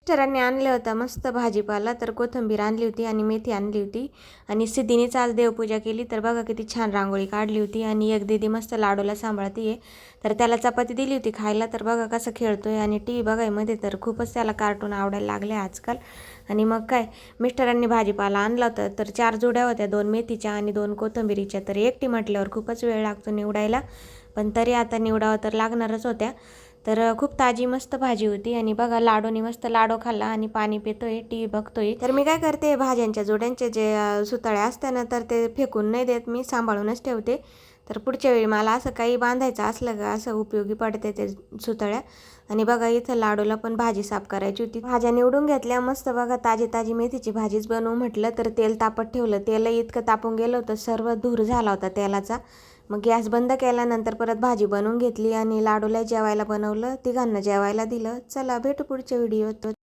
मिस्टरांनी आणलं होतं मस्त भाजीपाला, तर कोथिंबीर आणली होती आणि मेथी आणली होती आणि सिद्धीनेच आज देवपूजा केली. तर बघा किती छान रांगोळी काढली होती आणि एक दीदी मस्त लाडूला सांभाळती आहे. तर त्याला चपाती दिली होती खायला. तर बघा कसं खेळतोय आणि टी व्ही बघायमध्ये तर खूपच त्याला कार्टून आवडायला लागले आजकाल. आणि मग काय मिस्टरांनी भाजीपाला आणला होता, तर 4 जोड्या होत्या, 2 मेथीच्या आणि 2 कोथिंबीरीच्या. तर एकटी म्हटल्यावर खूपच वेळ लागतो निवडायला, पण तरी आता निवडावं तर लागणारच होत्या. तर खूप ताजी मस्त भाजी होती आणि बघा लाडूनी मस्त लाडू खाल्ला आणि पाणी पितोय, टी व्ही बघतोय. तर मी काय करते, भाज्यांच्या जोड्यांचे जे सुतळ्या असतात ना, तर ते फेकून नाही देत, मी सांभाळूनच ठेवते. तर पुढच्या वेळी मला असं काही बांधायचं असलं का असं उपयोगी पडते ते सुतळ्या. आणि बघा इथं लाडूला पण भाजी साफ करायची होती. भाज्या निवडून घेतल्या मस्त. बघा ताजी ताजी मेथीची भाजीच बनवू म्हटलं, तर तेल तापत ठेवलं. तेल इतकं तापून गेलं होतं, सर्व धूर झाला होता तेलाचा. मग गॅस बंद केल्यानंतर परत भाजी बनवून घेतली आणि लाडूला जेवायला बनवलं, तिघांना जेवायला दिलं. चला भेटू पुढच्या व्हिडिओत.